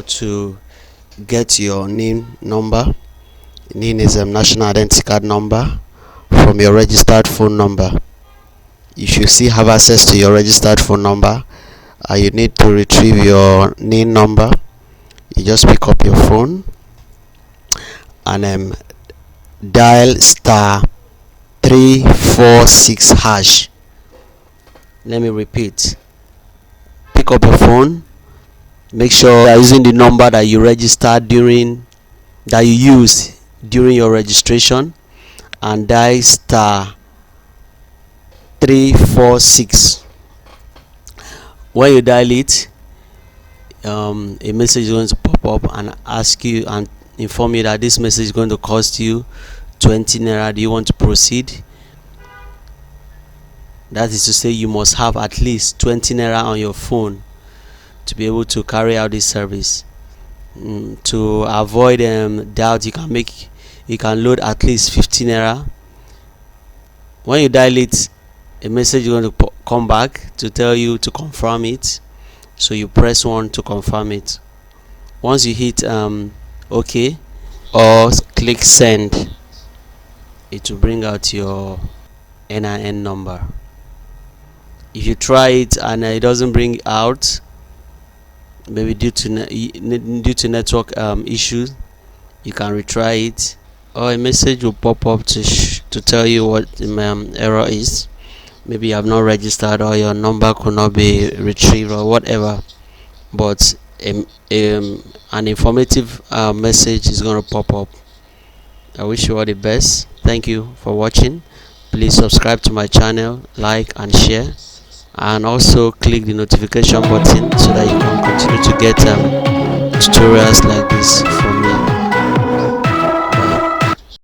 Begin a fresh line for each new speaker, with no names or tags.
To get your NIN number. NIN is a national identity card number from your registered phone number. You should still have access to your registered phone number. You need to retrieve your NIN number. You just pick up your phone and dial *346#. Let me repeat. Pick up your phone. Make sure you are using the number that you registered that you used during your registration, and dial *346. When you dial it, a message is going to pop up and ask you and inform you that this message is going to cost you 20 naira. Do you want to proceed? That is to say, you must have at least 20 naira on your phone to be able to carry out this service. To avoid doubt, you can load at least 15 naira. When you dial it, a message is going to come back to tell you to confirm it, so you press 1 to confirm it. Once you hit OK or click send, it will bring out your NIN number. If you try it and it doesn't bring out, maybe due to network issues, you can retry it, or a message will pop up to tell you what the error is. Maybe you have not registered, or your number could not be retrieved, or whatever. But an informative message is going to pop up. I wish you all the best. Thank you for watching. Please subscribe to my channel, like and share, and also click the notification button so that you can continue to get tutorials like this.